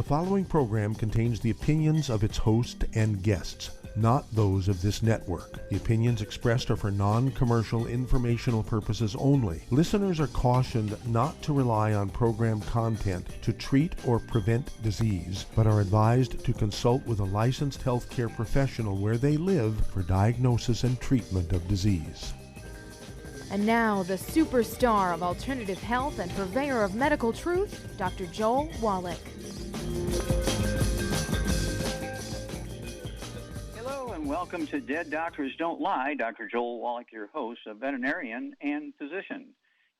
following program contains the opinions of its host and guests, not those of this network. The opinions expressed are for non-commercial informational purposes only. Listeners are cautioned not to rely on program content to treat or prevent disease, but are advised to consult with a licensed healthcare professional where they live for diagnosis and treatment of disease. And now, the superstar of alternative health and purveyor of medical truth, Dr. Joel Wallach. Hello and welcome to Dead Doctors Don't Lie. Dr. Joel Wallach, your host, a veterinarian and physician.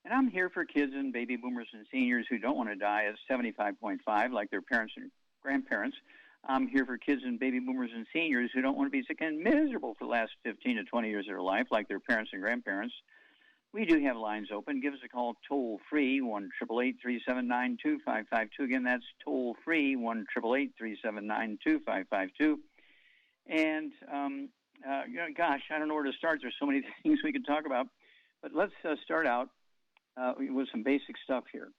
And I'm here for kids and baby boomers and seniors who don't want to die at 75.5 like their parents and grandparents. I'm here for kids and baby boomers and seniors who don't want to be sick and miserable for the last 15 to 20 years of their life like their parents and grandparents. We do have lines open. Give us a call toll-free, 1-888-379-2552. Again, that's toll-free, 1-888-379-2552. And, gosh, I don't know where to start. There's so many things we could talk about. But let's start out with some basic stuff here.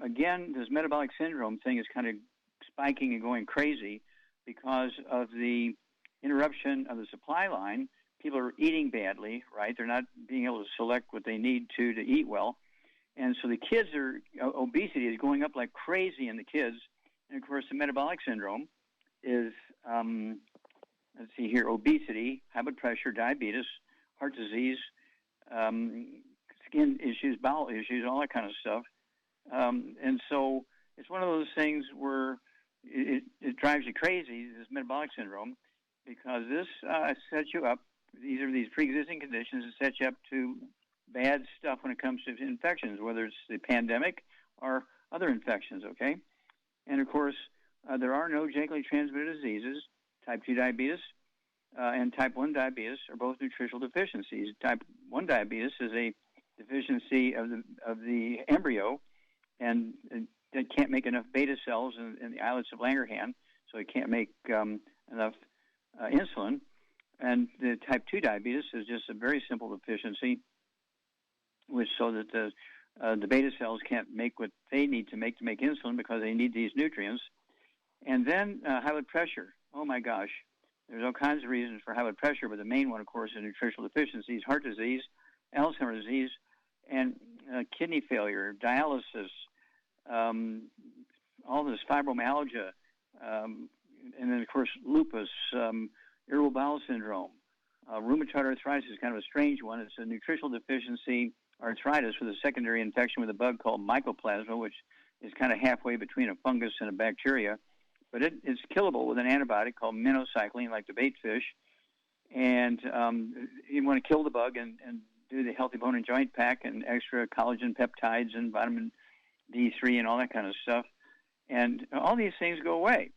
Again, this metabolic syndrome thing is kind of spiking and going crazy because of the interruption of the supply line. People are eating badly, right? They're not being able to select what they need to eat well. And so the kids obesity is going up like crazy in the kids. And, of course, the metabolic syndrome is, let's see here, obesity, high blood pressure, diabetes, heart disease, skin issues, bowel issues, all that kind of stuff. And so it's one of those things where it drives you crazy, this metabolic syndrome, because this sets you up. These pre-existing conditions that set you up to bad stuff when it comes to infections, whether it's the pandemic or other infections, okay? And, of course, there are no genetically transmitted diseases. Type 2 diabetes and type 1 diabetes are both nutritional deficiencies. Type 1 diabetes is a deficiency of the embryo, and it can't make enough beta cells in the islets of Langerhans, so it can't make enough insulin. And the type 2 diabetes is just a very simple deficiency, which so that the beta cells can't make what they need to make insulin because they need these nutrients. And then high blood pressure. Oh, my gosh. There's all kinds of reasons for high blood pressure, but the main one, of course, is nutritional deficiencies, heart disease, Alzheimer's disease, and kidney failure, dialysis, all this fibromyalgia, and then, of course, lupus, irritable bowel syndrome. Rheumatoid arthritis is kind of a strange one. It's a nutritional deficiency arthritis with a secondary infection with a bug called mycoplasma, which is kind of halfway between a fungus and a bacteria. But it's killable with an antibiotic called minocycline, like the bait fish. And you want to kill the bug and do the Healthy Bone and Joint Pack and extra collagen peptides and vitamin D3 and all that kind of stuff. And all these things go away,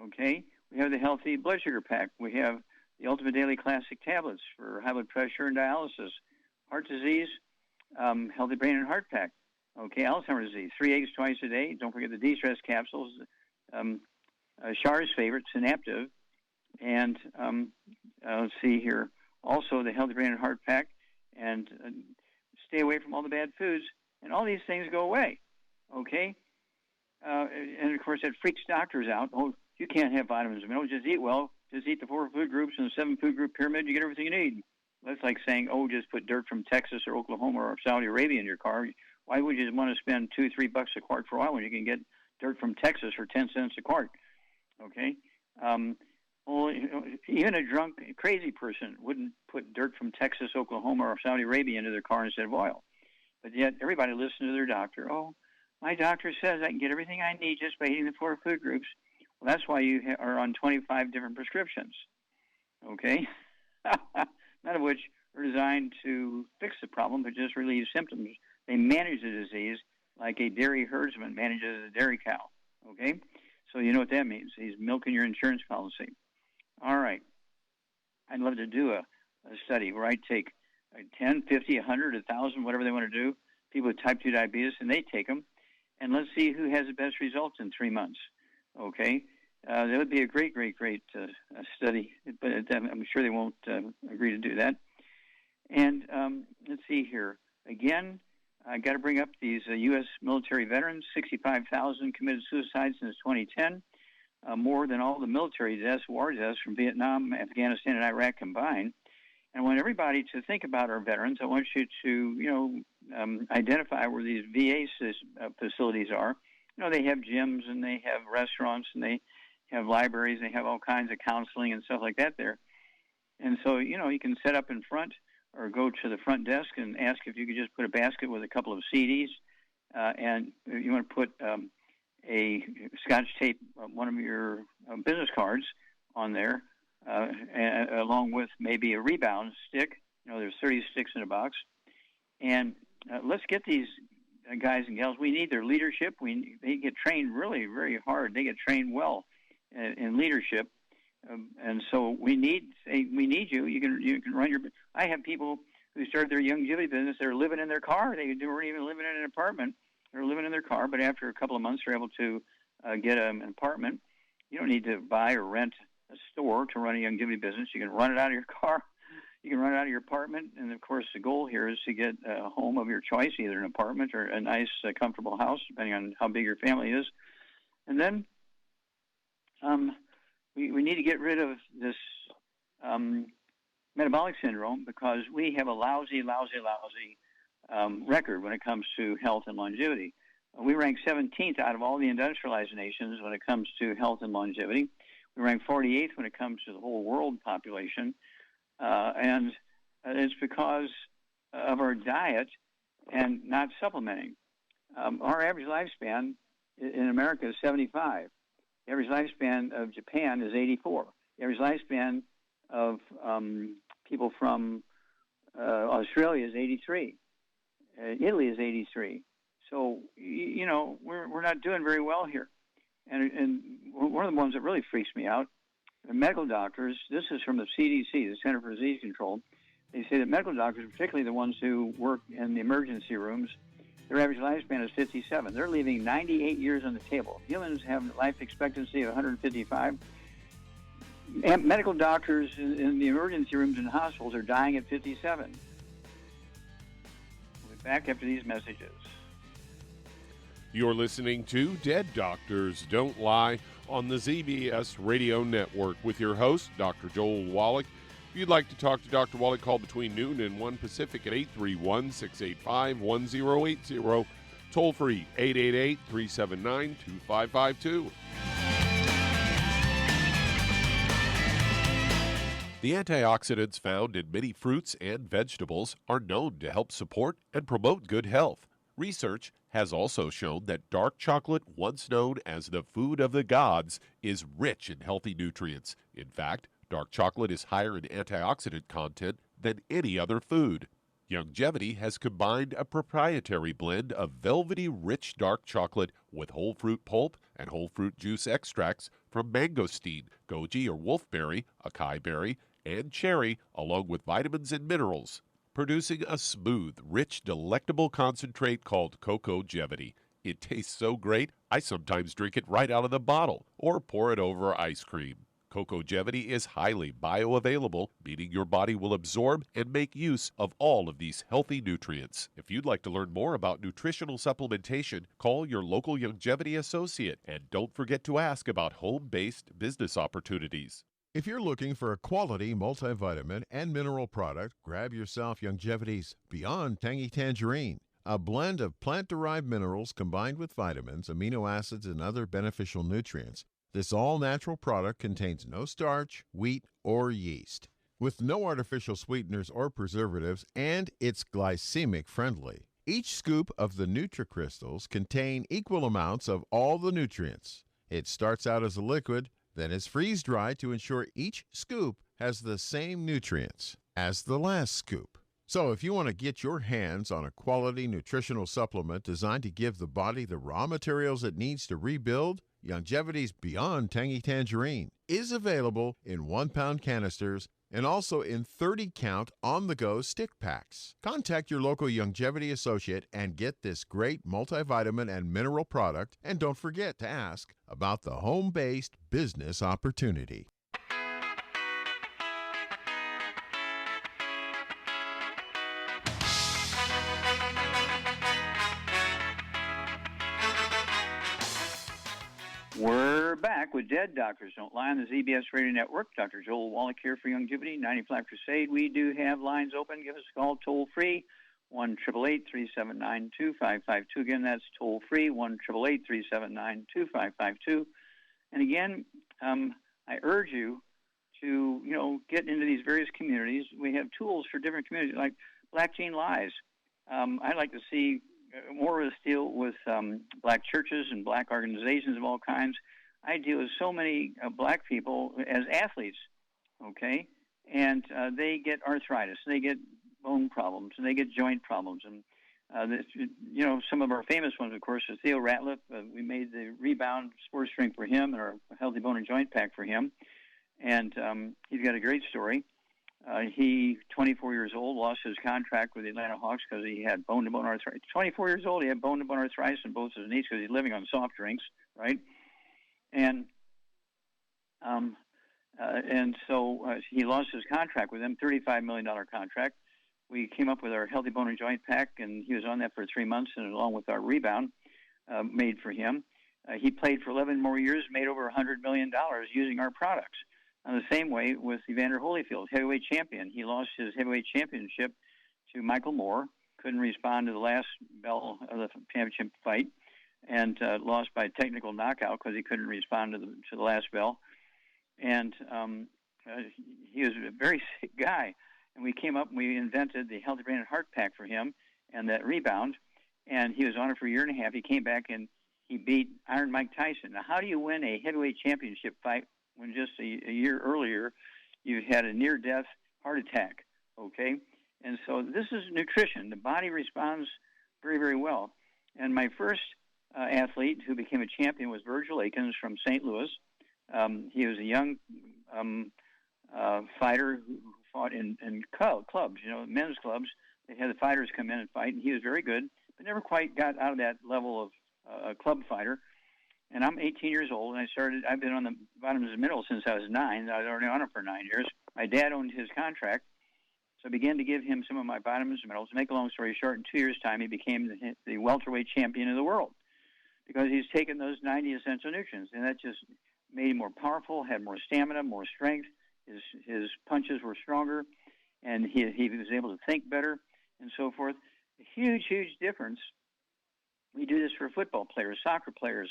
okay? We have the Healthy Blood Sugar Pack. We have the Ultimate Daily Classic tablets for high blood pressure and dialysis. Heart disease, Healthy Brain and Heart Pack. Okay, Alzheimer's disease, 3 eggs twice a day. Don't forget the de-stress capsules. Char's favorite, Synaptive. And let's see here. Also, the Healthy Brain and Heart Pack. And stay away from all the bad foods. And all these things go away. Okay? And, of course, that freaks doctors out. Oh, you can't have vitamins and minerals. Just eat well. Just eat the 4 food groups and the 7 food group pyramid. You get everything you need. That's like saying, oh, just put dirt from Texas or Oklahoma or Saudi Arabia in your car. Why would you want to spend $2-3 a quart for oil when you can get dirt from Texas for 10 cents a quart? Okay? Well, even a drunk, crazy person wouldn't put dirt from Texas, Oklahoma, or Saudi Arabia into their car instead of oil. But yet everybody listens to their doctor. Oh, my doctor says I can get everything I need just by eating the 4 food groups. Well, that's why you are on 25 different prescriptions, okay? None of which are designed to fix the problem, but just relieve symptoms. They manage the disease like a dairy herdsman manages a dairy cow, okay? So you know what that means. He's milking your insurance policy. All right. I'd love to do a study where I take 10, 50, 100, 1,000, whatever they want to do, people with type 2 diabetes, and they take them, and let's see who has the best results in 3 months. Okay, that would be a great study, but I'm sure they won't agree to do that. And let's see here. Again, I got to bring up these U.S. military veterans, 65,000 committed suicide since 2010, more than all the military deaths, war deaths from Vietnam, Afghanistan, and Iraq combined. And I want everybody to think about our veterans. I want you to, identify where these VA facilities are. They have gyms and they have restaurants and they have libraries. They have all kinds of counseling and stuff like that there. And so, you can set up in front or go to the front desk and ask if you could just put a basket with a couple of CDs, and you want to put a Scotch tape, one of your business cards on there, along with maybe a rebound stick. There's 30 sticks in a box. And let's get these guys and gals. We need their leadership. They get trained really very hard. They get trained well in leadership. And so we need you. You can run your. I have people who started their Youngevity business. They're living in their car. They weren't even living in an apartment. They were living in their car. But after a couple of months, they're able to get an apartment. You don't need to buy or rent a store to run a Youngevity business. You can run it out of your car. You can run it out of your apartment. And of course, the goal here is to get a home of your choice, either an apartment or a nice, comfortable house, depending on how big your family is. And then we need to get rid of this metabolic syndrome, because we have a lousy record when it comes to health and longevity. We rank 17th out of all the industrialized nations when it comes to health and longevity. We rank 48th when it comes to the whole world population. And it's because of our diet and not supplementing. Our average lifespan in America is 75. The average lifespan of Japan is 84. The average lifespan of people from Australia is 83. Italy is 83. So, we're not doing very well here. And one of the ones that really freaks me out, the medical doctors, this is from the CDC, the Center for Disease Control. They say that medical doctors, particularly the ones who work in the emergency rooms, their average lifespan is 57. They're leaving 98 years on the table. Humans have life expectancy of 155. And medical doctors in the emergency rooms and hospitals are dying at 57. We'll be back after these messages. You're listening to Dead Doctors Don't Lie on the ZBS Radio Network with your host, Dr. Joel Wallach. If you'd like to talk to Dr. Wallach, call between noon and 1 Pacific at 831-685-1080. Toll free, 888-379-2552. The antioxidants found in many fruits and vegetables are known to help support and promote good health. Research has also shown that dark chocolate, once known as the food of the gods, is rich in healthy nutrients. In fact, dark chocolate is higher in antioxidant content than any other food. Youngevity has combined a proprietary blend of velvety rich dark chocolate with whole fruit pulp and whole fruit juice extracts from mangosteen, goji or wolfberry, acai berry, and cherry, along with vitamins and minerals, producing a smooth, rich, delectable concentrate called Cocogevity. It tastes so great, I sometimes drink it right out of the bottle or pour it over ice cream. Cocogevity is highly bioavailable, meaning your body will absorb and make use of all of these healthy nutrients. If you'd like to learn more about nutritional supplementation, call your local Youngevity associate, and don't forget to ask about home-based business opportunities. If you're looking for a quality multivitamin and mineral product, grab yourself Youngevity's Beyond Tangy Tangerine, a blend of plant-derived minerals combined with vitamins, amino acids, and other beneficial nutrients. This all-natural product contains no starch, wheat, or yeast, with no artificial sweeteners or preservatives, and it's glycemic friendly. Each scoop of the NutriCrystals contain equal amounts of all the nutrients. It starts out as a liquid, then is freeze-dried to ensure each scoop has the same nutrients as the last scoop. So if you want to get your hands on a quality nutritional supplement designed to give the body the raw materials it needs to rebuild, Youngevity's Beyond Tangy Tangerine is available in 1-pound canisters and also in 30-count on-the-go stick packs. Contact your local Youngevity associate and get this great multivitamin and mineral product, and don't forget to ask about the home-based business opportunity. with dead doctors don't lie on the ZBS Radio Network. Dr. Joel Wallach here for Youngevity, 95 Crusade. We do have lines open. Give us a call toll free, 1-888-379-2552. Again, that's toll free, 1-888-379-2552. And again, I urge you to, get into these various communities. We have tools for different communities, like Black Gene Lies. I'd like to see more of this deal with black churches and black organizations of all kinds. I deal with so many black people as athletes, okay? And they get arthritis, they get bone problems, and they get joint problems. And, some of our famous ones, of course, is Theo Ratliff. We made the Rebound Sports Drink for him and our Healthy Bone and Joint Pack for him. And he's got a great story. He, 24 years old, lost his contract with the Atlanta Hawks because he had bone-to-bone arthritis. 24 years old, he had bone-to-bone arthritis in both his knees because he's living on soft drinks, right? And so he lost his contract with them, $35 million contract. We came up with our Healthy Bone and Joint Pack, and he was on that for 3 months, and along with our Rebound made for him. He played for 11 more years, made over $100 million using our products. The same way with Evander Holyfield, heavyweight champion. He lost his heavyweight championship to Michael Moore, couldn't respond to the last bell of the championship fight, and lost by technical knockout because he couldn't respond to the last bell. And he was a very sick guy. And we came up and we invented the Healthy Brain and Heart Pack for him and that Rebound. And he was on it for a year and a half. He came back and he beat Iron Mike Tyson. Now, how do you win a heavyweight championship fight when just a year earlier you had a near-death heart attack, okay? And so this is nutrition. The body responds very, very well. And my first athlete who became a champion was Virgil Akins from St. Louis. He was a young fighter who fought in clubs, men's clubs. They had the fighters come in and fight, and he was very good, but never quite got out of that level of club fighter. And I'm 18 years old, and I've been on the vitamins and minerals since I was 9. I was already on it for 9 years. My dad owned his contract, so I began to give him some of my vitamins and minerals. To make a long story short, in 2 years' time, he became the welterweight champion of the world because he's taken those 90 essential nutrients, and that just made him more powerful, had more stamina, more strength. His punches were stronger, and he was able to think better and so forth. A huge, huge difference. We do this for football players, soccer players,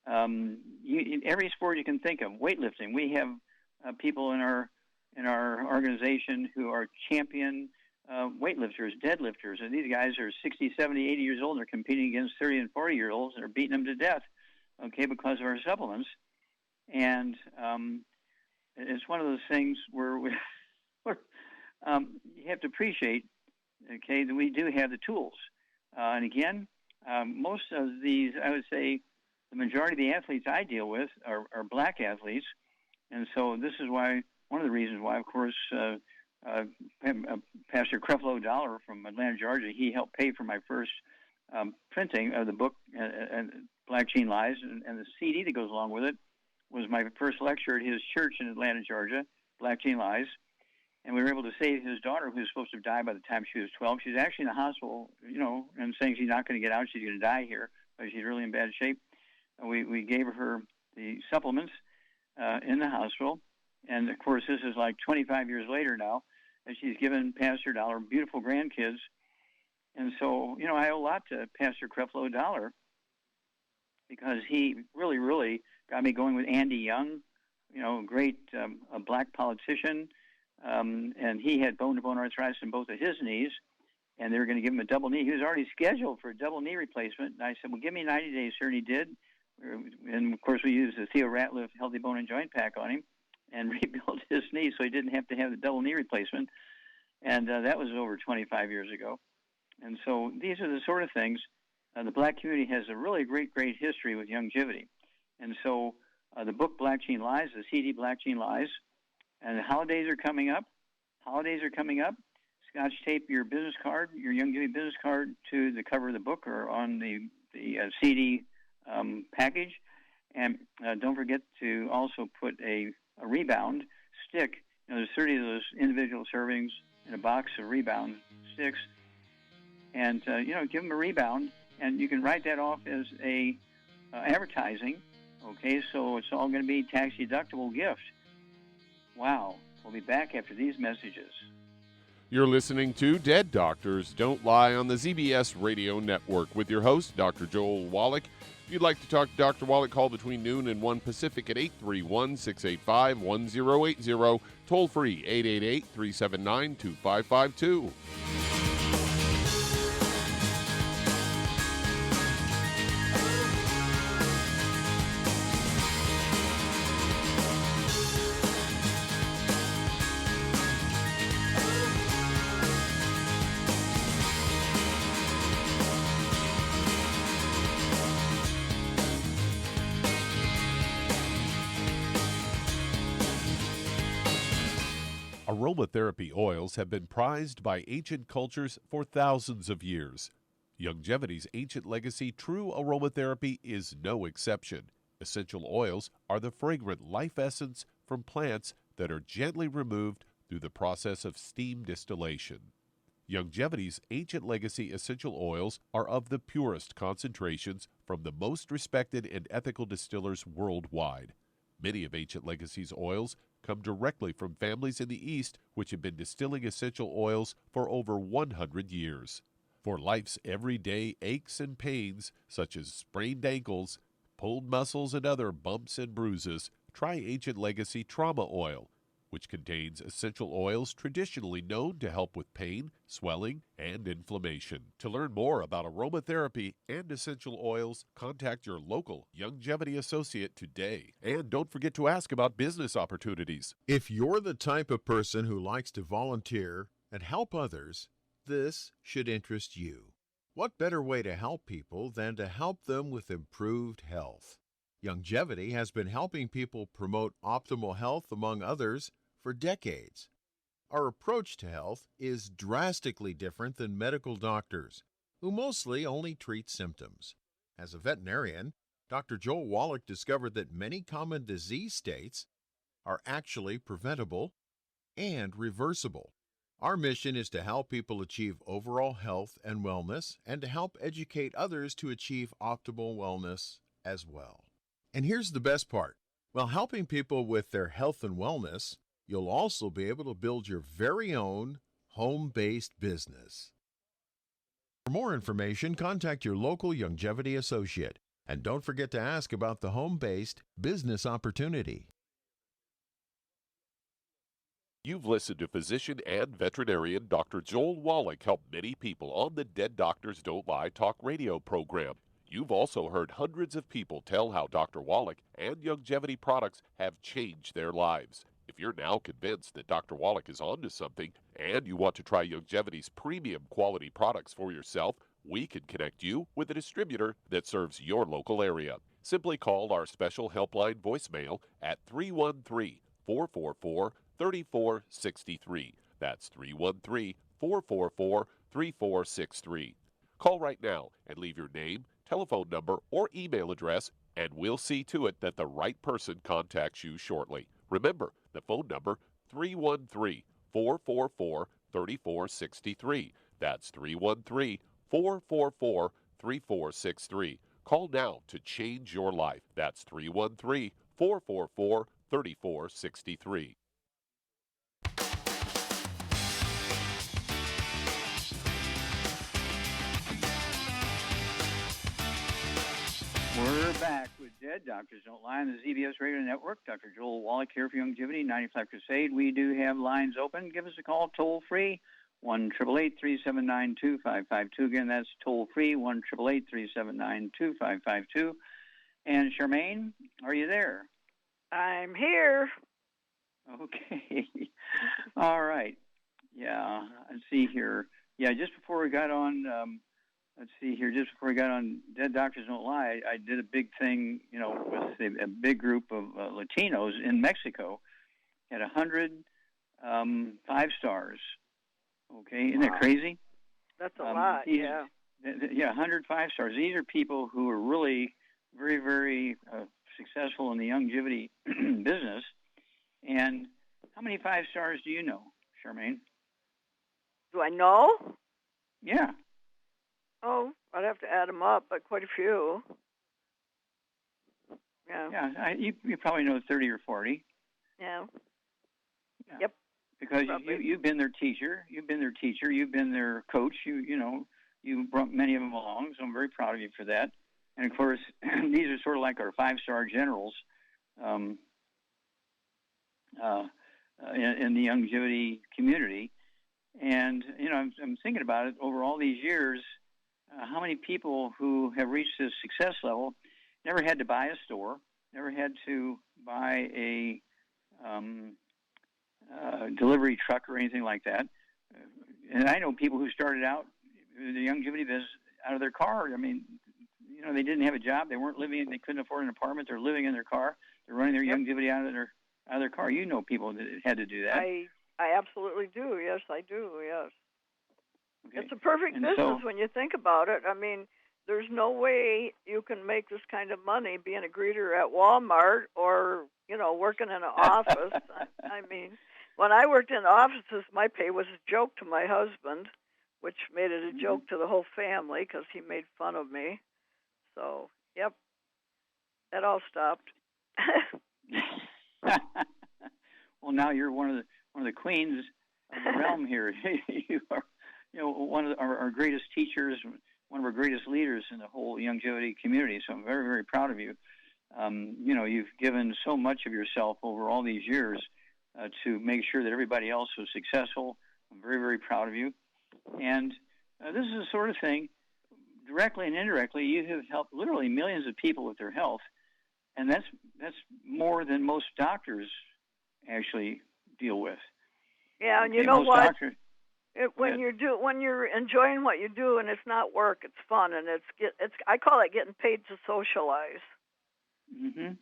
in every sport you can think of. Weightlifting. We have people in our organization who are champion weightlifters, deadlifters, and these guys are 60, 70, 80 years old. They're competing against 30 and 40-year-olds and are beating them to death, okay, because of our supplements. And it's one of those things where you have to appreciate, okay, that we do have the tools. And again, most of these, I would say, the majority of the athletes I deal with are black athletes. And so this is why, one of the reasons why, of course, Pastor Creflo Dollar from Atlanta, Georgia, he helped pay for my first printing of the book, Black Gene Lies, and the CD that goes along with it was my first lecture at his church in Atlanta, Georgia, Black Gene Lies. And we were able to save his daughter, who was supposed to die by the time she was 12. She's actually in the hospital, and saying she's not going to get out. She's going to die here, but she's really in bad shape. We gave her the supplements in the hospital. And, of course, this is like 25 years later now, and she's given Pastor Dollar beautiful grandkids. And so, I owe a lot to Pastor Creflo Dollar because he really, really got me going with Andy Young, a great a black politician. And he had bone-to-bone arthritis in both of his knees, and they were going to give him a double knee. He was already scheduled for a double knee replacement. And I said, well, give me 90 days, sir, and he did. And, of course, we used the Theo Ratliff Healthy Bone and Joint Pack on him and rebuilt his knee so he didn't have to have the double knee replacement. And that was over 25 years ago. And so these are the sort of things. The black community has a really great, great history with Youngevity. And so the book Black Gene Lies, the CD Black Gene Lies, and the holidays are coming up. Scotch tape your business card, your Youngevity business card, to the cover of the book or on the CD package. And don't forget to also put a Rebound stick. There's 30 of those individual servings in a box of Rebound sticks. And, give them a Rebound. And you can write that off as a advertising, Okay, so it's all going to be tax-deductible gift. Wow. We'll be back after these messages. You're listening to Dead Doctors Don't Lie on the ZBS Radio Network with your host, Dr. Joel Wallach. If you'd like to talk to Dr. Wallach, call between noon and 1 Pacific at 831-685-1080, toll free 888-379-2552. Aromatherapy oils have been prized by ancient cultures for thousands of years. Youngevity's ancient legacy, true aromatherapy, is no exception. Essential oils are the fragrant life essence from plants that are gently removed through the process of steam distillation. Youngevity's ancient legacy essential oils are of the purest concentrations from the most respected and ethical distillers worldwide. Many of Ancient Legacy's oils come directly from families in the East which have been distilling essential oils for over 100 years. For life's everyday aches and pains, such as sprained ankles, pulled muscles, and other bumps and bruises, try Ancient Legacy Trauma Oil, which contains essential oils traditionally known to help with pain, swelling, and inflammation. To learn more about aromatherapy and essential oils, contact your local Youngevity associate today. And don't forget to ask about business opportunities. If you're the type of person who likes to volunteer and help others, this should interest you. What better way to help people than to help them with improved health? Youngevity has been helping people promote optimal health, among others, for decades. Our approach to health is drastically different than medical doctors, who mostly only treat symptoms. As a veterinarian, Dr. Joel Wallach discovered that many common disease states are actually preventable and reversible. Our mission is to help people achieve overall health and wellness, and to help educate others to achieve optimal wellness as well. And here's the best part. While helping people with their health and wellness, you'll also be able to build your very own home-based business. For more information, contact your local Youngevity associate. And don't forget to ask about the home-based business opportunity. You've listened to physician and veterinarian Dr. Joel Wallach help many people on the Dead Doctors Don't Lie talk radio program. You've also heard hundreds of people tell how Dr. Wallach and Youngevity products have changed their lives. If you're now convinced that Dr. Wallach is onto something and you want to try Youngevity's premium quality products for yourself, we can connect you with a distributor that serves your local area. Simply call our special helpline voicemail at 313-444-3463. That's 313-444-3463. Call right now and leave your name, telephone number, or email address, and we'll see to it that the right person contacts you shortly. Remember, the phone number, 313-444-3463. That's 313-444-3463. Call now to change your life. That's 313-444-3463. We're back with Dead Doctors Don't Lie on the ZBS Radio Network. Dr. Joel Wallach here for Youngevity, 95 Crusade. We do have lines open. Give us a call toll free, 1-888-379-2552. Again, that's toll free, 1-888-379-2552. And Charmaine, are you there? I'm here. Okay. All right. Yeah, let's see here. Yeah, just before we got on... just before we got on Dead Doctors Don't Lie, I did a big thing, with a big group of Latinos in Mexico. Had 100 5 stars. Okay, isn't that crazy? That's a lot, yeah. Yeah, 100 5 stars. These are people who are really very, very successful in the Youngevity business. And how many 5 stars do you know, Charmaine? Do I know? Yeah. Oh, I'd have to add them up, but quite a few. Yeah. Yeah, you probably know 30 or 40. Yeah. Yep. Because you've been their teacher. You've been their coach. You brought many of them along, so I'm very proud of you for that. And, of course, these are sort of like our 5-star generals in the Youngevity community. And, I'm thinking about it over all these years, how many people who have reached this success level never had to buy a store, never had to buy a delivery truck or anything like that. And I know people who started out the Youngevity business out of their car. I mean, they didn't have a job. They weren't living. They couldn't afford an apartment. They're living in their car. They're running their Youngevity out of their car. You know people that had to do that. I absolutely do. Yes, I do. Yes. Okay. It's a perfect business when you think about it. I mean, there's no way you can make this kind of money being a greeter at Walmart or, working in an office. I mean, when I worked in offices, my pay was a joke to my husband, which made it a joke to the whole family because he made fun of me. So, yep, that all stopped. Well, now you're one of the queens of the realm here. You are, one of our greatest teachers, one of our greatest leaders in the whole Youngevity community. So I'm very, very proud of you. You've given so much of yourself over all these years to make sure that everybody else was successful. I'm very, very proud of you. And this is the sort of thing, directly and indirectly, you have helped literally millions of people with their health, and that's more than most doctors actually deal with. Yeah, and you know what? When you're enjoying what you do, and it's not work, it's fun, and I call it getting paid to socialize. Mm-hmm.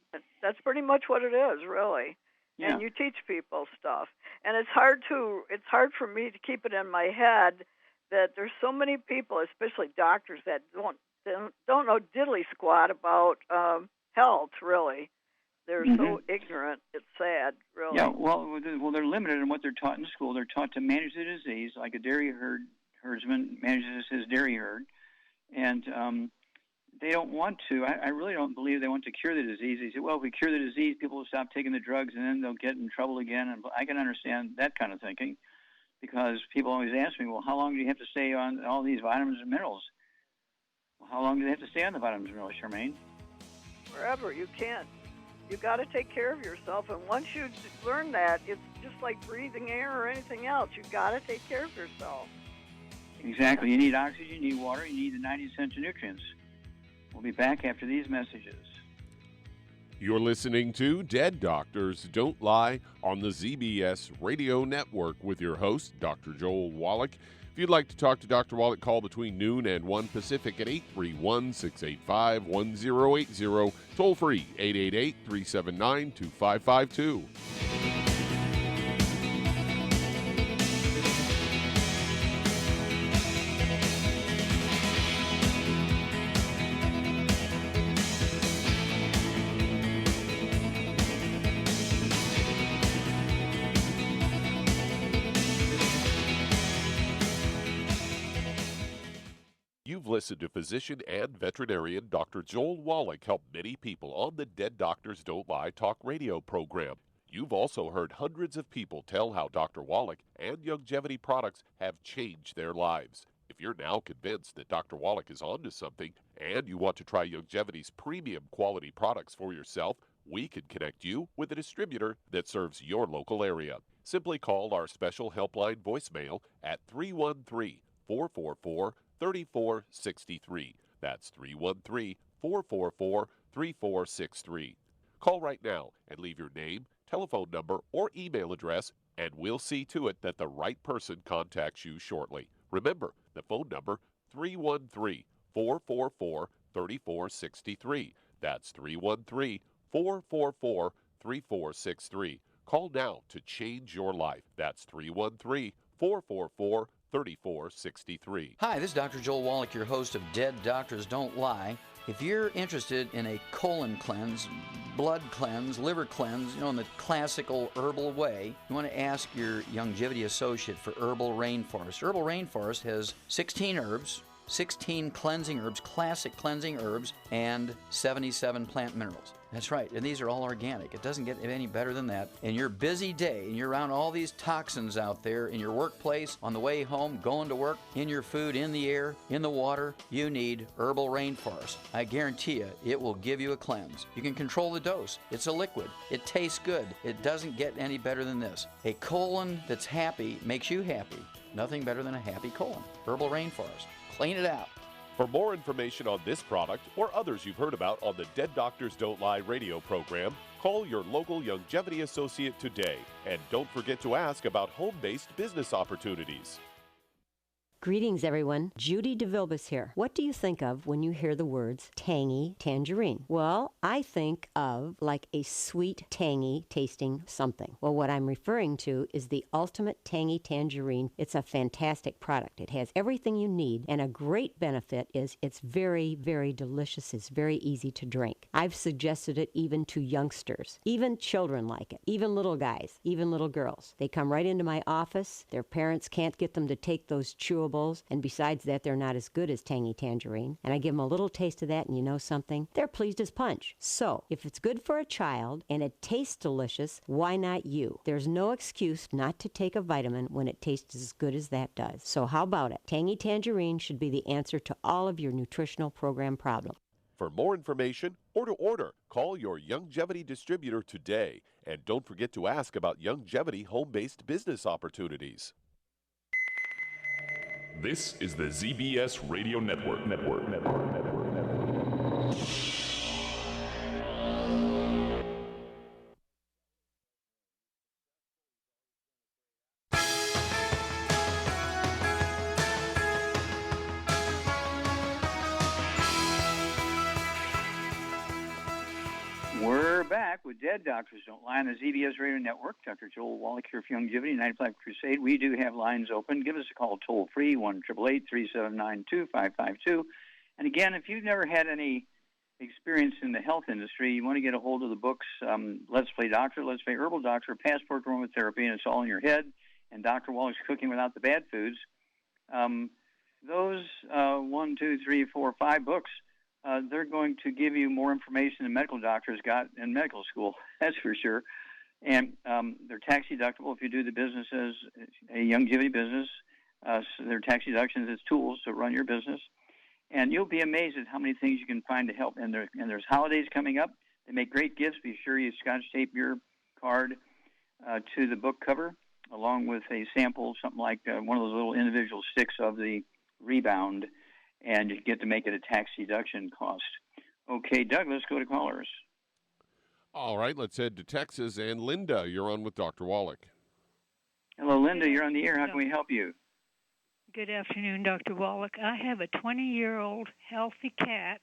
That's pretty much what it is, really. Yeah. And you teach people stuff, and it's hard for me to keep it in my head that there's so many people, especially doctors, that don't know diddly squat about health. Really, they're so ignorant. It's sad, really. Yeah, well, they're limited in what they're taught in school. They're taught to manage the disease, like a dairy herdsman manages his dairy herd, and they don't want to. I really don't believe they want to cure the disease. They say, well, if we cure the disease, people will stop taking the drugs, and then they'll get in trouble again. And I can understand that kind of thinking, because people always ask me, well, how long do you have to stay on all these vitamins and minerals? Well, how long do they have to stay on the vitamins and minerals, Charmaine? Forever. You can't. You got to take care of yourself, and once you learn that, it's just like breathing air or anything else. You got to take care of yourself. Exactly. You need oxygen, you need water, you need the 90 essential nutrients. We'll be back after these messages. You're listening to Dead Doctors Don't Lie on the ZBS Radio Network with your host, Dr. Joel Wallach. If you'd like to talk to Dr. Wallach, call between noon and 1 Pacific at 831-685-1080, toll free 888-379-2552. You've listened to physician and veterinarian Dr. Joel Wallach help many people on the Dead Doctors Don't Lie talk radio program. You've also heard hundreds of people tell how Dr. Wallach and Youngevity products have changed their lives. If you're now convinced that Dr. Wallach is onto something and you want to try Youngevity's premium quality products for yourself, we can connect you with a distributor that serves your local area. Simply call our special helpline voicemail at 313-444-3463. That's 313-444-3463. Call right now and leave your name, telephone number, or email address, and we'll see to it that the right person contacts you shortly. Remember, the phone number, 313-444-3463. That's 313-444-3463. Call now to change your life. That's 313-444-3463. Hi, this is Dr. Joel Wallach, your host of Dead Doctors Don't Lie. If you're interested in a colon cleanse, blood cleanse, liver cleanse, in the classical herbal way, you want to ask your Youngevity associate for Herbal Rainforest. Herbal Rainforest has 16 herbs, 16 cleansing herbs, classic cleansing herbs, and 77 plant minerals. That's right, and these are all organic. It doesn't get any better than that. In your busy day, and you're around all these toxins out there in your workplace, on the way home, going to work, in your food, in the air, in the water, you need Herbal Rainforest. I guarantee you, it will give you a cleanse. You can control the dose. It's a liquid. It tastes good. It doesn't get any better than this. A colon that's happy makes you happy. Nothing better than a happy colon. Herbal Rainforest. Clean it out. For more information on this product or others you've heard about on the Dead Doctors Don't Lie radio program, call your local Youngevity associate today. And don't forget to ask about home-based business opportunities. Greetings, everyone. Judy DeVilbus here. What do you think of when you hear the words tangy tangerine? Well, I think of like a sweet, tangy tasting something. Well, what I'm referring to is the Ultimate Tangy Tangerine. It's a fantastic product. It has everything you need, and a great benefit is it's very, very delicious. It's very easy to drink. I've suggested it even to youngsters. Even children like it. Even little guys. Even little girls. They come right into my office. Their parents can't get them to take those chewable, and besides that, they're not as good as Tangy Tangerine. And I give them a little taste of that, and you know something? They're pleased as punch. So, if it's good for a child and it tastes delicious, why not you? There's no excuse not to take a vitamin when it tastes as good as that does. So how about it? Tangy Tangerine should be the answer to all of your nutritional program problems. For more information or to order, call your Youngevity distributor today. And don't forget to ask about Youngevity home-based business opportunities. This is the ZBS Radio Network. We're back with Dead Doctors Don't Lie on the ZBS Radio Network. Dr. Joel Wallach here for Youngevity, 95 Crusade. We do have lines open. Give us a call toll-free, 1-888-379-2552. And again, if you've never had any experience in the health industry, you want to get a hold of the books, Let's Play Doctor, Let's Play Herbal Doctor, Passport to Aromatherapy, and It's All in Your Head, and Dr. Wallach's Cooking Without the Bad Foods. Those 1, 2, 3, 4, 5 books, they're going to give you more information than medical doctors got in medical school, that's for sure. And they're tax deductible if you do the business as a Youngevity business. So they're tax deductions as tools to run your business. And you'll be amazed at how many things you can find to help. And there's holidays coming up. They make great gifts. Be sure you Scotch tape your card to the book cover, along with a sample, something like one of those little individual sticks of the Rebound, and you get to make it a tax deduction cost. Okay, Doug, let's go to callers. All right, let's head to Texas. And Linda, you're on with Dr. Wallach. Hello, Linda. You're on the air. How can we help you? Good afternoon, Dr. Wallach. I have a 20-year-old healthy cat,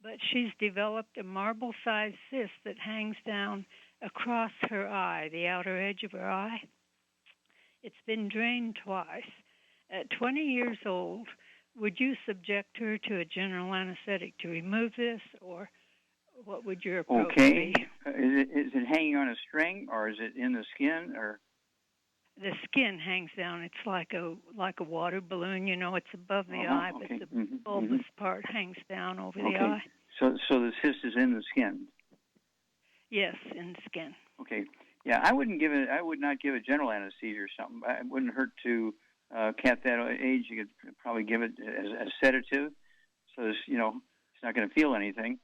but she's developed a marble-sized cyst that hangs down across her eye, the outer edge of her eye. It's been drained twice. At 20 years old, would you subject her to a general anesthetic to remove this, or what would your approach be? Is it hanging on a string, or is it in the skin, or? The skin hangs down. It's like a water balloon. You know, it's above the eye, but the bulbous part hangs down over the eye. So the cyst is in the skin. Yes, in the skin. Okay. Yeah, I would not give a general anesthesia or something. It wouldn't hurt to. Cat that age, you could probably give it as a sedative, so it's not going to feel anything.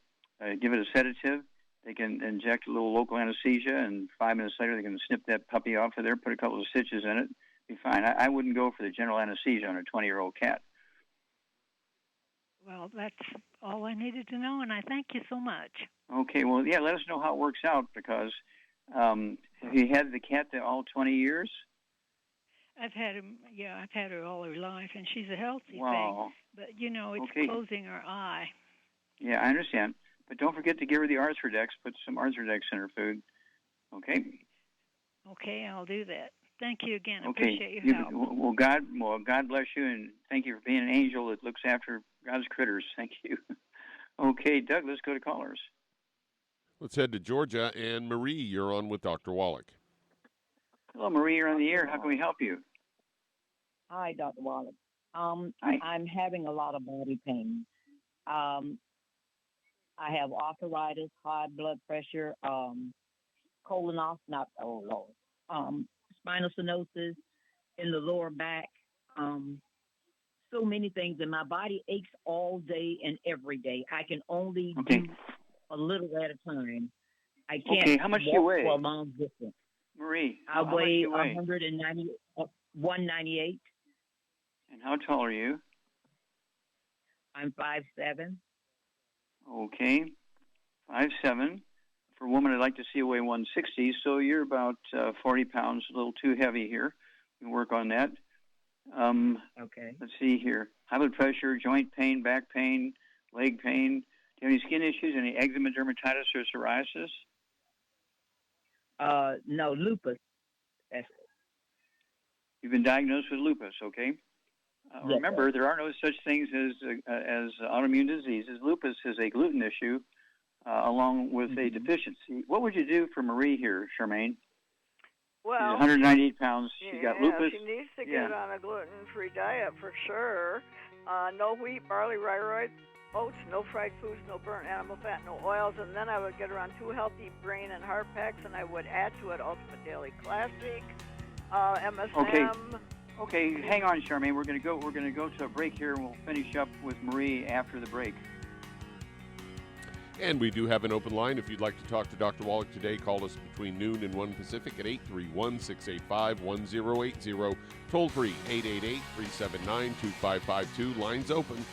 Give it a sedative. They can inject a little local anesthesia, and 5 minutes later they can snip that puppy off of there, put a couple of stitches in it, be fine. I wouldn't go for the general anesthesia on a 20-year-old cat. Well, that's all I needed to know, and I thank you so much. Okay, well, yeah, let us know how it works out, because have you had the cat all 20 years? I've had her all her life, and she's a healthy wow. thing. But, it's closing her eye. Yeah, I understand. But don't forget to give her the Arthridex. Put some Arthridex in her food. Okay? Okay, I'll do that. Thank you again. I okay. appreciate your help. Well, God bless you, and thank you for being an angel that looks after God's critters. Thank you. Okay, Doug, let's go to callers. Let's head to Georgia. And Marie, you're on with Dr. Wallach. Hello, Marie. You're on the air. How can we help you? Hi, Dr. Wallach. Hi. I'm having a lot of body pain. I I have arthritis, high blood pressure, spinal stenosis in the lower back. So many things, and my body aches all day and every day. I can only do a little at a time. I can't how much do you walk weigh? for a long distance. Marie, I how much do weigh you weigh? 198. And how tall are you? I'm 5'7". Okay, 5'7". For a woman, I'd like to see you weigh 160, so you're about 40 pounds, a little too heavy here. We can work on that. Okay. Let's see here. High blood pressure, joint pain, back pain, leg pain. Do you have any skin issues, any eczema, dermatitis, or psoriasis? No, lupus. You've been diagnosed with lupus, okay? Yes, remember, sir. there are no such things as autoimmune diseases. Lupus is a gluten issue along with a deficiency. What would you do for Marie here, Charmaine? Well, she's 198 pounds. She's got lupus. She needs to get on a gluten-free diet for sure. No wheat, barley, rye, oats, no fried foods, no burnt animal fat, no oils, and then I would get her on 2 healthy brain and heart packs, and I would add to it Ultimate Daily Classic, MSM. Okay, hang on, Charmaine. We're going to go to a break here, and we'll finish up with Marie after the break. And we do have an open line. If you'd like to talk to Dr. Wallach today, call us between noon and 1 Pacific at 831-685-1080. Toll free, 888-379-2552. Lines open.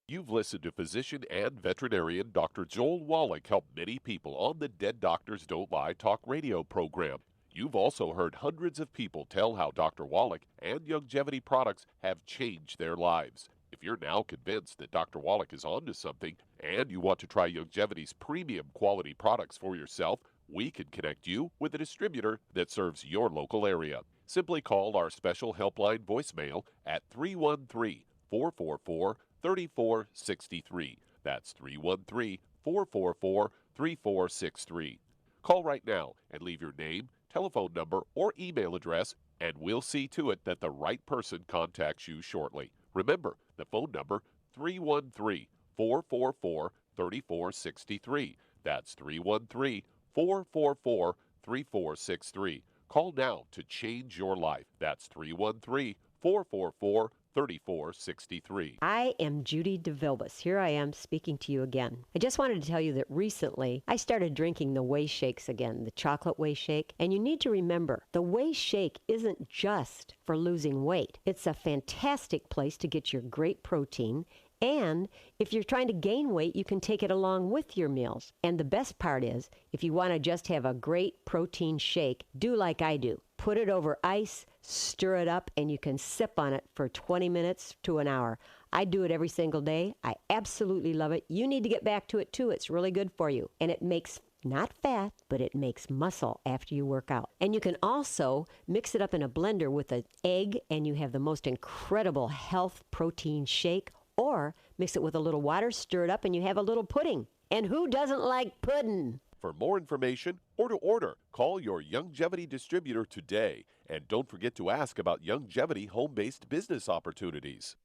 You've listened to physician and veterinarian Dr. Joel Wallach help many people on the Dead Doctors Don't Lie talk radio program. You've also heard hundreds of people tell how Dr. Wallach and Youngevity products have changed their lives. If you're now convinced that Dr. Wallach is onto something and you want to try Youngevity's premium quality products for yourself, we can connect you with a distributor that serves your local area. Simply call our special helpline voicemail at 313-444-3463. That's 313-444-3463. Call right now and leave your name, telephone number, or email address, and we'll see to it that the right person contacts you shortly. Remember, the phone number, 313-444-3463. That's 313-444-3463. Call now to change your life. That's 313-444-3463. I am Judy DeVilbus. Here I am speaking to you again. I just wanted to tell you that recently I started drinking the Whey Shakes again, the chocolate Whey Shake. And you need to remember, the Whey Shake isn't just for losing weight. It's a fantastic place to get your great protein. And if you're trying to gain weight, you can take it along with your meals. And the best part is, if you want to just have a great protein shake, do like I do. Put it over ice, stir it up, and you can sip on it for 20 minutes to an hour. I do it every single day. I absolutely love it. You need to get back to it too. It's really good for you. And it makes not fat, but it makes muscle after you work out. And you can also mix it up in a blender with an egg, and you have the most incredible health protein shake. Or mix it with a little water, stir it up, and you have a little pudding. And who doesn't like pudding? For more information or to order, call your Youngevity distributor today. And don't forget to ask about Youngevity home-based business opportunities.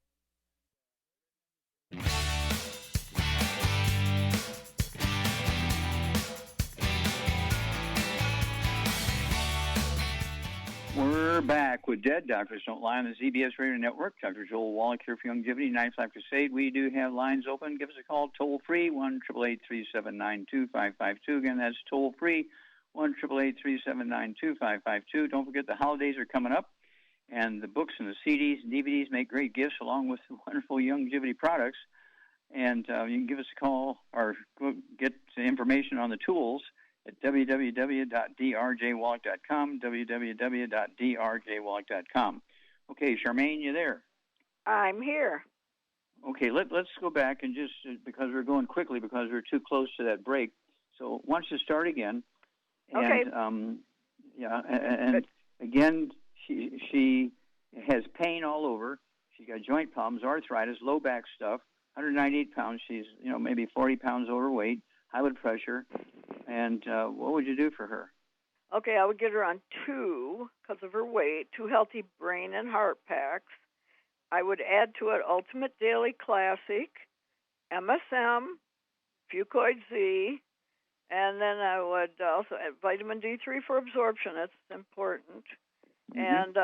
We're back with Dead Doctors Don't Lie on the ZBS Radio Network. Dr. Joel Wallach here for Youngevity 95 Crusade. We do have lines open. Give us a call toll-free, 1-888-379-2552. Again, that's toll-free, 1-888-379-2552. Don't forget the holidays are coming up, and the books and the CDs and DVDs make great gifts along with the wonderful Youngevity products. And you can give us a call or get information on the tools at www.drjwallach.com, www.drjwallach.com. Okay, Charmaine, you there? I'm here. Okay, let's go back and just, because we're going quickly because we're too close to that break. So why don't you start again? And, okay. And again, she has pain all over. She's got joint problems, arthritis, low back stuff, 198 pounds. She's, maybe 40 pounds overweight, high blood pressure. And what would you do for her? Okay, I would get her on 2 because of her weight, 2 healthy brain and heart packs. I would add to it Ultimate Daily Classic, MSM, Fucoid Z, and then I would also add vitamin D3 for absorption. That's important. And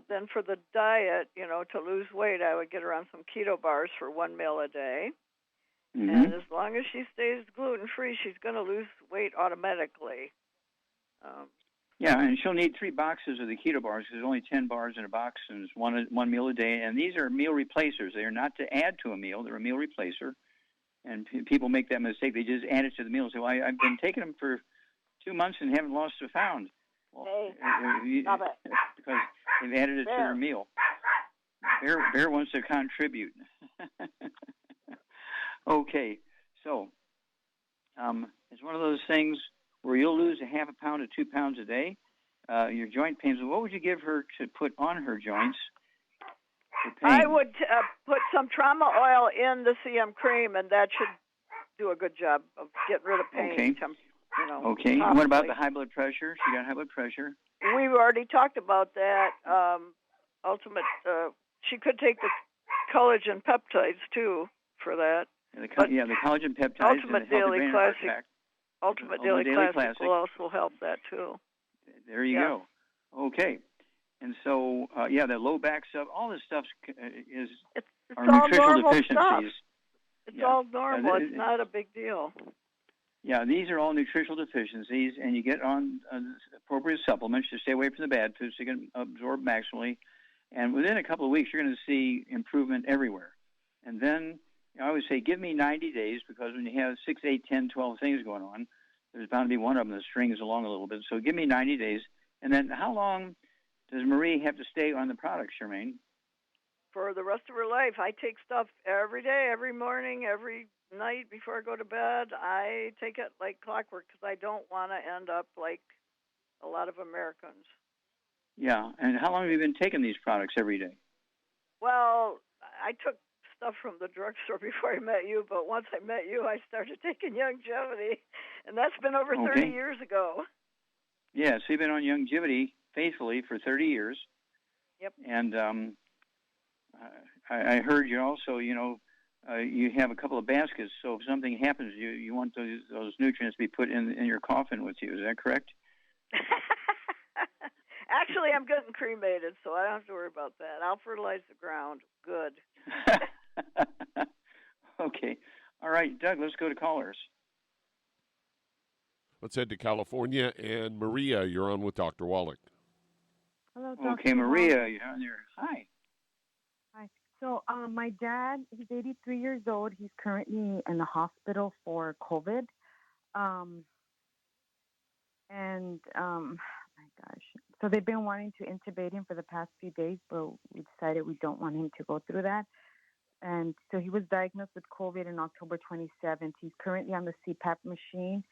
then for the diet, to lose weight, I would get her on some keto bars for 1 meal a day. And as long as she stays gluten-free, she's going to lose weight automatically. Yeah, and she'll need 3 boxes of the keto bars because there's only 10 bars in a box, and it's one meal a day. And these are meal replacers. They are not to add to a meal. They're a meal replacer. And people make that mistake. They just add it to the meal. So I've been taking them for 2 months and haven't lost a pound. Well, hey, stop it. Because they've added it to their meal. Bear wants to contribute. Okay, so it's one of those things where you'll lose a half a pound to 2 pounds a day. Your joint pains, what would you give her to put on her joints for pain? I would put some trauma oil in the CM cream, and that should do a good job of getting rid of pain. Okay. Okay. And what about the high blood pressure? She got high blood pressure. We've already talked about that. She could take the collagen peptides, too, for that. The collagen peptides. Ultimate Daily Classic. Ultimate Daily Classic will also help that, too. There you go. Okay. And so, the low back stuff, all this stuff are nutritional deficiencies. Stuff. It's all normal. It's not a big deal. Yeah, these are all nutritional deficiencies, and you get on appropriate supplements to stay away from the bad foods so you can absorb maximally. And within a couple of weeks, you're going to see improvement everywhere. And then I always say, give me 90 days, because when you have 6, 8, 10, 12 things going on, there's bound to be one of them that strings along a little bit. So give me 90 days. And then how long does Marie have to stay on the product, Charmaine? For the rest of her life. I take stuff every day, every morning, every night before I go to bed. I take it like clockwork because I don't want to end up like a lot of Americans. Yeah, and how long have you been taking these products every day? Well, I took stuff from the drugstore before I met you, but once I met you, I started taking YOUNGEVITY, and that's been over 30 years ago. Yeah, so you've been on YOUNGEVITY faithfully for 30 years. Yep. And I heard you also, you have a couple of baskets, so if something happens, you want those nutrients to be put in your coffin with you. Is that correct? Actually, I'm getting cremated, so I don't have to worry about that. I'll fertilize the ground. Good. Okay. All right, Doug, let's go to callers. Let's head to California. And Maria, you're on with Dr. Wallach. Hello, Dr. Okay, Maria, you're on there. Hi. Hi. So my dad, he's 83 years old. He's currently in the hospital for COVID. My gosh. So they've been wanting to intubate him for the past few days, but we decided we don't want him to go through that. And so he was diagnosed with COVID on October 27th. He's currently on the CPAP machine,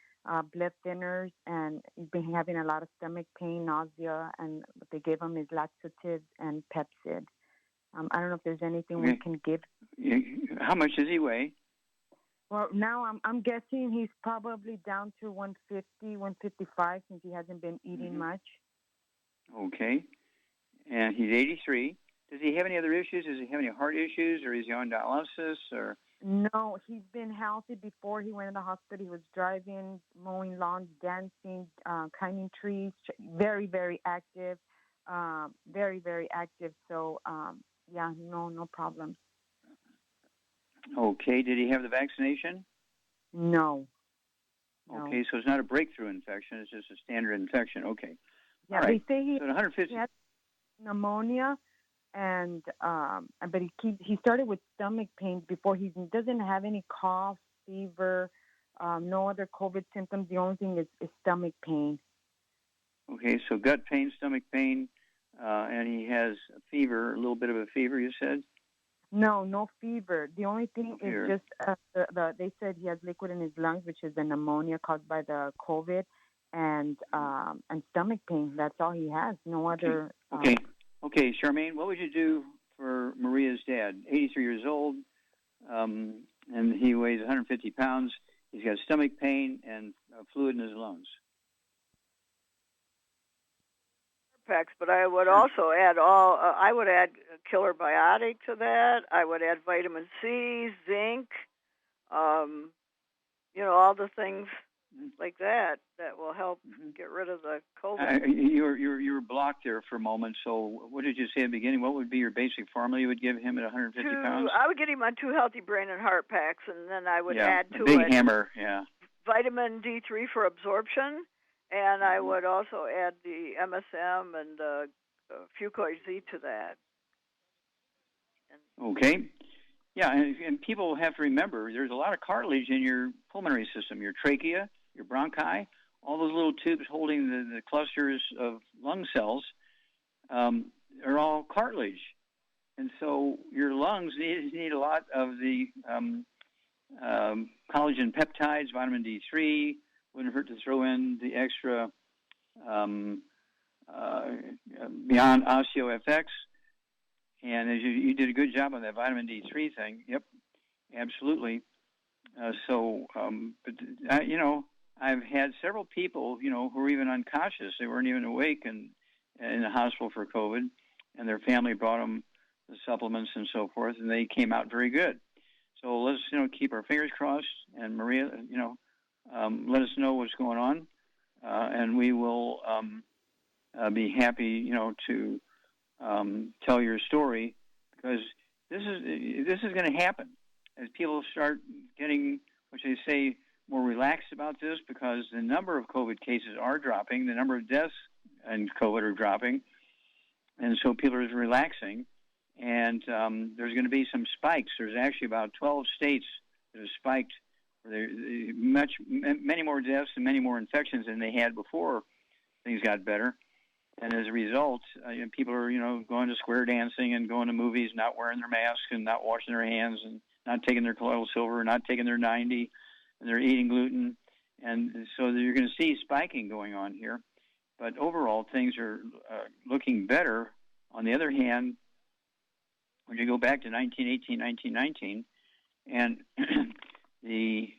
blood thinners, and he's been having a lot of stomach pain, nausea, and what they gave him is laxatives and Pepsid. I don't know if there's anything we can give. How much does he weigh? Well, now I'm guessing he's probably down to 150, 155 since he hasn't been eating much. Okay. And he's 83. Does he have any other issues? Does he have any heart issues, or is he on dialysis? Or no, he's been healthy before he went in the hospital. He was driving, mowing lawns, dancing, climbing trees, very, very active, very, very active. So, no problems. Okay. Did he have the vaccination? No. Okay, so it's not a breakthrough infection. It's just a standard infection. Okay. Yeah, all right. They say he had pneumonia, but he started with stomach pains before. He doesn't have any cough, fever, no other COVID symptoms. The only thing is stomach pain. Okay, so gut pain, stomach pain, and he has a fever, a little bit of a fever, you said? No fever. The only thing is just they said he has liquid in his lungs, which is the pneumonia caused by the COVID, and stomach pain. That's all he has. No other. Okay, Charmaine, what would you do for Maria's dad? 83 years old, and he weighs 150 pounds. He's got stomach pain and fluid in his lungs. packs, but I would also add I would add killer biotic to that. I would add vitamin C, zinc, all the things like that will help get rid of the COVID. You were blocked there for a moment. So what did you say at the beginning? What would be your basic formula you would give him at 150 pounds? I would get him on 2 healthy brain and heart packs, and then I would add to big it hammer, vitamin D3 for absorption, and I would also add the MSM and Fucoid Z to that. Okay. Yeah, and people have to remember there's a lot of cartilage in your pulmonary system, your trachea, your bronchi, all those little tubes holding the clusters of lung cells are all cartilage. And so your lungs need a lot of the collagen peptides, vitamin D3. Wouldn't hurt to throw in the extra Beyond OsteoFX. And as you did a good job on that vitamin D3 thing. Yep, absolutely. But I've had several people, who were even unconscious. They weren't even awake and in the hospital for COVID, and their family brought them the supplements and so forth, and they came out very good. So let's, keep our fingers crossed. And Maria, let us know what's going on, and we will be happy, to tell your story, because this is going to happen as people start getting, which they say, more relaxed about this, because the number of COVID cases are dropping, the number of deaths in COVID are dropping, and so people are relaxing, and there's going to be some spikes. There's actually about 12 states that have spiked, where many more deaths and many more infections than they had before things got better. And as a result, people are, going to square dancing and going to movies, not wearing their masks and not washing their hands and not taking their colloidal silver, not taking their 90, and they're eating gluten. And so you're going to see spiking going on here. But overall, things are looking better. On the other hand, when you go back to 1918, 1919, and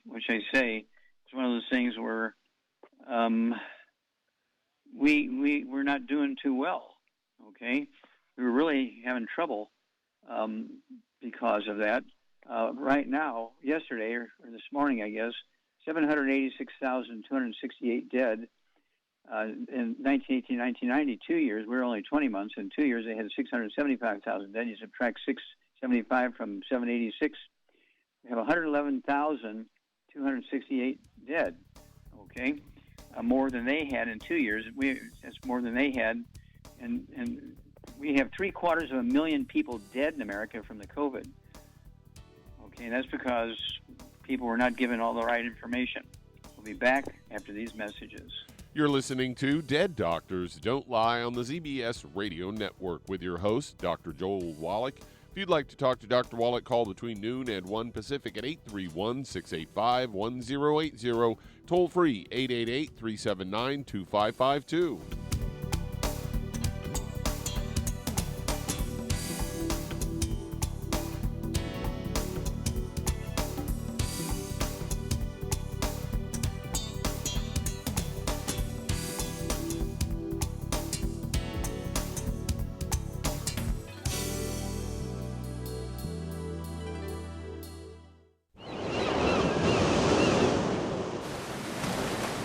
which I say, it's one of those things where we're not doing too well, okay? We were really having trouble because of that. Right now, yesterday or this morning, I guess, 786,268 dead. In 1918, 1990, 2 years, we were only 20 months. In 2 years, they had 675,000 dead. You subtract 675 from 786, we have 111,268 dead, okay? More than they had in 2 years. That's more than they had. And we have 750,000 people dead in America from the COVID. Okay, and that's because people were not given all the right information. We'll be back after these messages. You're listening to Dead Doctors Don't Lie on the ZBS Radio Network with your host, Dr. Joel Wallach. If you'd like to talk to Dr. Wallach, call between noon and 1 Pacific at 831-685-1080, toll free 888-379-2552.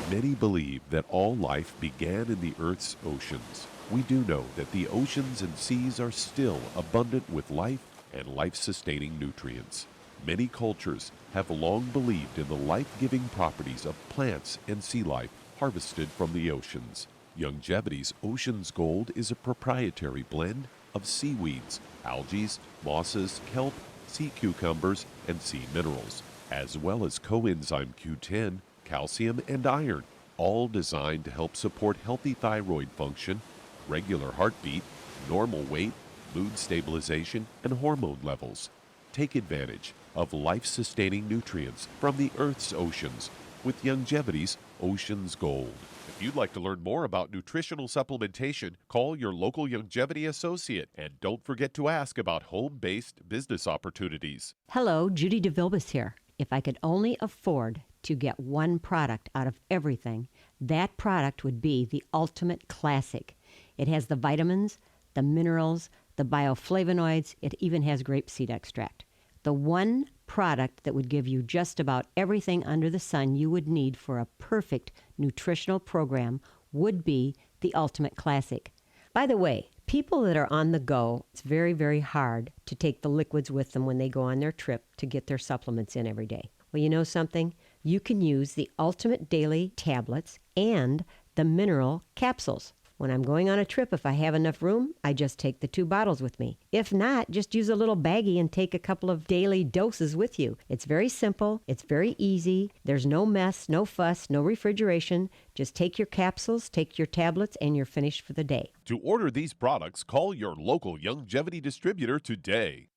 Many believe that all life began in the Earth's oceans. We do know that the oceans and seas are still abundant with life and life-sustaining nutrients. Many cultures have long believed in the life-giving properties of plants and sea life harvested from the oceans. YOUNGEVITY's Ocean's Gold is a proprietary blend of seaweeds, algae, mosses, kelp, sea cucumbers, and sea minerals, as well as coenzyme Q10, calcium, and iron, all designed to help support healthy thyroid function, regular heartbeat, normal weight, mood stabilization, and hormone levels. Take advantage of life-sustaining nutrients from the Earth's oceans with YOUNGEVITY's Ocean's Gold. If you'd like to learn more about nutritional supplementation, call your local YOUNGEVITY associate, and don't forget to ask about home-based business opportunities. Hello, Judy DeVilbus here. If I could only afford to get one product out of everything, that product would be the ultimate classic. It has the vitamins, the minerals, the bioflavonoids. It even has grapeseed extract. The one product that would give you just about everything under the sun you would need for a perfect nutritional program would be the Ultimate Classic. By the way, people that are on the go, it's very, very hard to take the liquids with them when they go on their trip to get their supplements in every day. Well, you know something? You can use the Ultimate Daily tablets and the mineral capsules. When I'm going on a trip, if I have enough room, I just take the 2 bottles with me. If not, just use a little baggie and take a couple of daily doses with you. It's very simple. It's very easy. There's no mess, no fuss, no refrigeration. Just take your capsules, take your tablets, and you're finished for the day. To order these products, call your local Youngevity distributor today.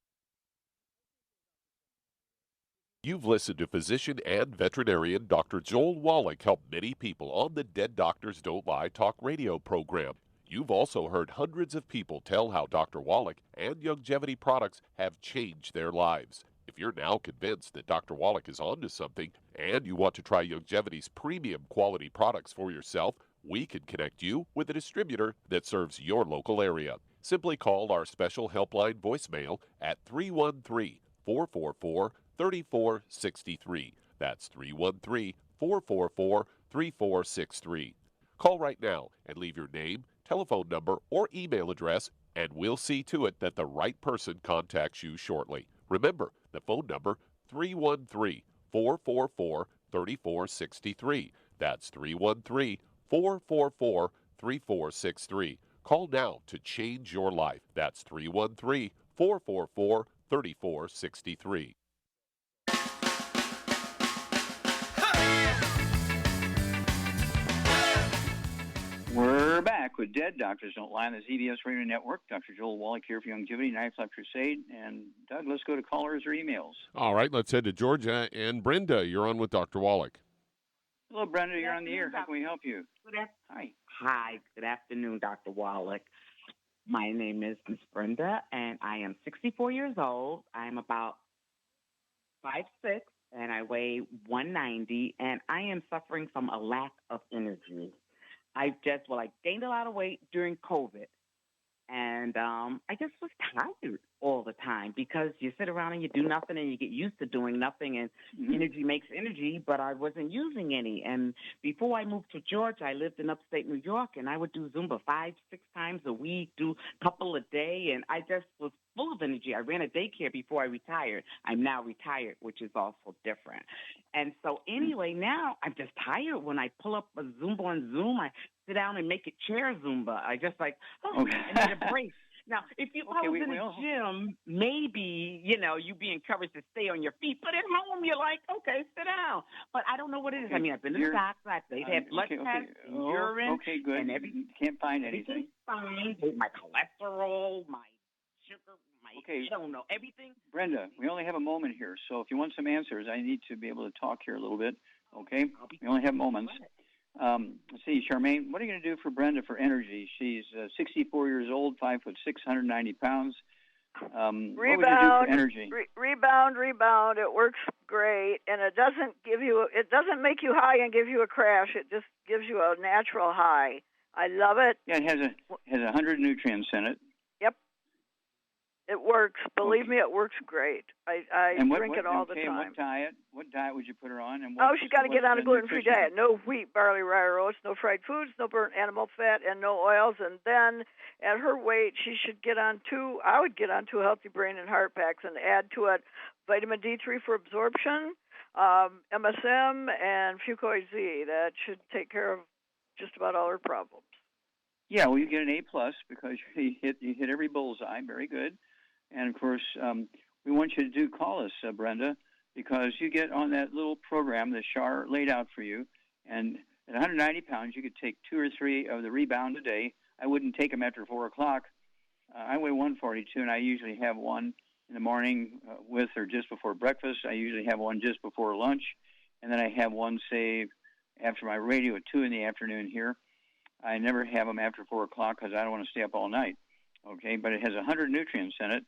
You've listened to physician and veterinarian Dr. Joel Wallach help many people on the Dead Doctors Don't Lie talk radio program. You've also heard hundreds of people tell how Dr. Wallach and Youngevity products have changed their lives. If you're now convinced that Dr. Wallach is onto something and you want to try Youngevity's premium quality products for yourself, we can connect you with a distributor that serves your local area. Simply call our special helpline voicemail at 313-444-3463. That's 313-444-3463. Call right now and leave your name, telephone number, or email address, and we'll see to it that the right person contacts you shortly. Remember, the phone number, 313-444-3463. That's 313-444-3463. Call now to change your life. That's 313-444-3463. We're back with Dead Doctors Don't Lie on the ZBS Radio Network. Dr. Joel Wallach here for Youngevity, 9 O'Clock Crusade. And Doug, let's go to callers or emails. All right, let's head to Georgia. And Brenda, you're on with Dr. Wallach. Hello, Brenda. You're on the air. How can we help you? Hi. Hi. Good afternoon, Dr. Wallach. My name is Miss Brenda, and I am 64 years old. I am about 5'6", and I weigh 190, and I am suffering from a lack of energy. I gained a lot of weight during COVID, and I just was tired all the time because you sit around and you do nothing and you get used to doing nothing, and energy makes energy, but I wasn't using any. And before I moved to Georgia, I lived in upstate New York, and I would do Zumba 5-6 times a week, do a couple a day, and I just was full of energy. I ran a daycare before I retired. I'm now retired, which is also different. And so anyway, now I'm just tired. When I pull up a Zumba on Zoom, I sit down and make it chair Zumba. I just I need a break. Now, if I was in a gym, maybe, you'd be encouraged to stay on your feet. But at home, you're like, okay, sit down. But I don't know what it is. I mean, I've been to the doctor. They've had blood tests, urine. Okay, good. And everything. Can't find anything. Fine. My cholesterol, my sugar, I don't know, everything. Brenda, we only have a moment here. So if you want some answers, I need to be able to talk here a little bit. Okay? We only have moments. Let's see, Charmaine, what are you going to do for Brenda for energy? She's 64 years old, 5'6", 190 pounds. What would you do for energy? Rebound. It works great, and it doesn't make you high and give you a crash. It just gives you a natural high. I love it. Yeah, it has 100 nutrients in it. Yep. It works. Believe me, it works great. I drink it all the time. What diet would you put her on? And she's got to get on a gluten-free diet. No wheat, barley, rye, or oats, no fried foods, no burnt animal fat, and no oils. And then at her weight, she should get on I would get on 2 healthy brain and heart packs and add to it vitamin D3 for absorption, MSM, and Fucoid Z. That should take care of just about all her problems. Yeah, well, you get an A+ because you hit every bullseye. Very good. And, of course, we want you to call us, Brenda, because you get on that little program that Char laid out for you. And at 190 pounds, you could take 2 or 3 of the Rebound a day. I wouldn't take them after 4 o'clock. I weigh 142, and I usually have one in the morning with or just before breakfast. I usually have one just before lunch. And then I have one, say, after my radio at 2 in the afternoon here. I never have them after 4 o'clock because I don't want to stay up all night. Okay, but it has 100 nutrients in it.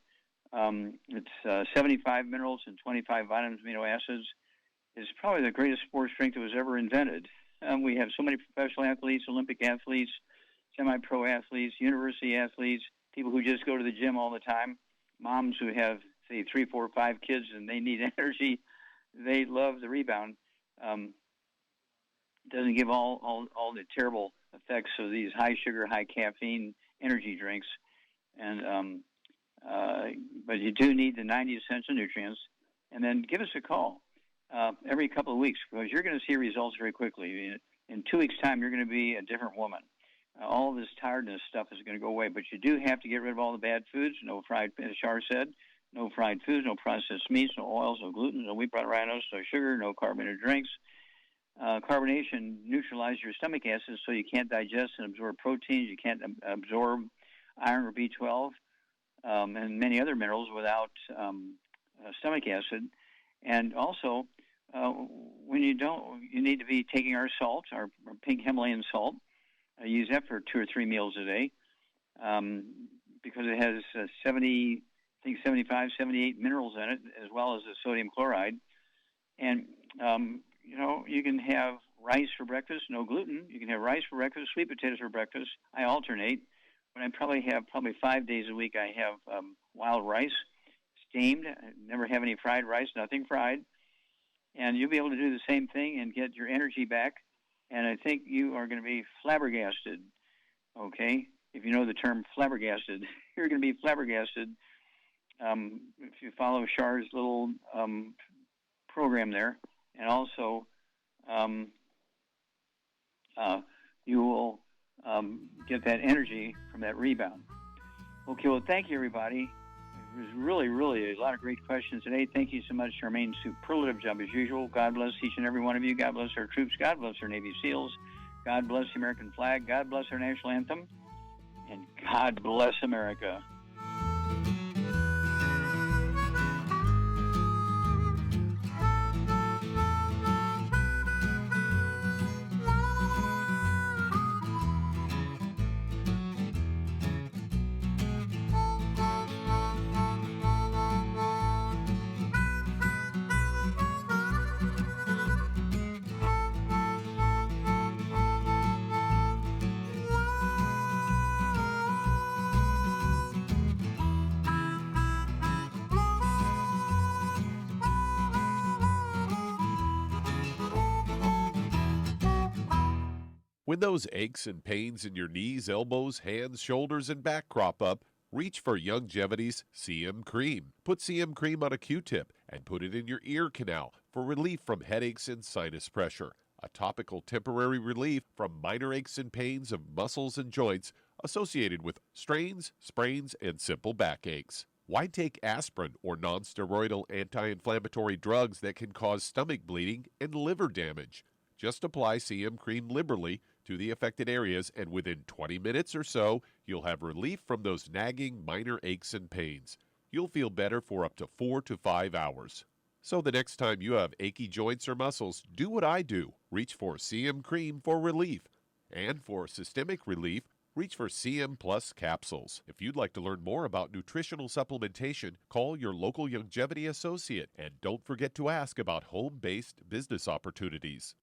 It's 75 minerals and 25 vitamins, amino acids. It's probably the greatest sports drink that was ever invented. We have so many professional athletes, Olympic athletes, semi-pro athletes, university athletes, people who just go to the gym all the time, moms who have, say, 3, 4, 5 kids and they need energy. They love the Rebound. Doesn't give all the terrible effects of these high sugar, high caffeine energy drinks, and but you do need the 90 essential nutrients. And then give us a call every couple of weeks, because you're going to see results very quickly. In 2 weeks' time, you're going to be a different woman. All of this tiredness stuff is going to go away, but you do have to get rid of all the bad foods. No fried, as Shar said, no fried foods, no processed meats, no oils, no gluten, no wheat, butter, rhinos, no sugar, no carbonated drinks. Carbonation neutralizes your stomach acids, so you can't digest and absorb proteins. You can't absorb iron or B12 and many other minerals without stomach acid. And also, when you don't, you need to be taking our salt, our pink Himalayan salt. I use that for 2 or 3 meals a day because it has 75, 78 minerals in it, as well as the sodium chloride. And you can have rice for breakfast, no gluten. You can have rice for breakfast, sweet potatoes for breakfast. I alternate. But I probably 5 days a week I have wild rice, steamed. I never have any fried rice, nothing fried. And you'll be able to do the same thing and get your energy back. And I think you are going to be flabbergasted, okay? If you know the term flabbergasted, you're going to be flabbergasted if you follow Shar's little program there. And also, you will get that energy from that Rebound. Okay, well, thank you, everybody. It was really, really a lot of great questions today. Thank you so much, Charmaine. Superlative job as usual. God bless each and every one of you. God bless our troops. God bless our Navy SEALs. God bless the American flag. God bless our national anthem. And God bless America. When those aches and pains in your knees, elbows, hands, shoulders, and back crop up, reach for Youngevity's CM Cream. Put CM Cream on a Q-tip and put it in your ear canal for relief from headaches and sinus pressure. A topical temporary relief from minor aches and pains of muscles and joints associated with strains, sprains, and simple backaches. Why take aspirin or non-steroidal anti-inflammatory drugs that can cause stomach bleeding and liver damage? Just apply CM Cream liberally to the affected areas, and within 20 minutes or so, you'll have relief from those nagging minor aches and pains. You'll feel better for up to 4 to 5 hours. So the next time you have achy joints or muscles, do what I do. Reach for CM Cream for relief. And for systemic relief, reach for CM Plus capsules. If you'd like to learn more about nutritional supplementation, call your local Youngevity associate, and don't forget to ask about home-based business opportunities.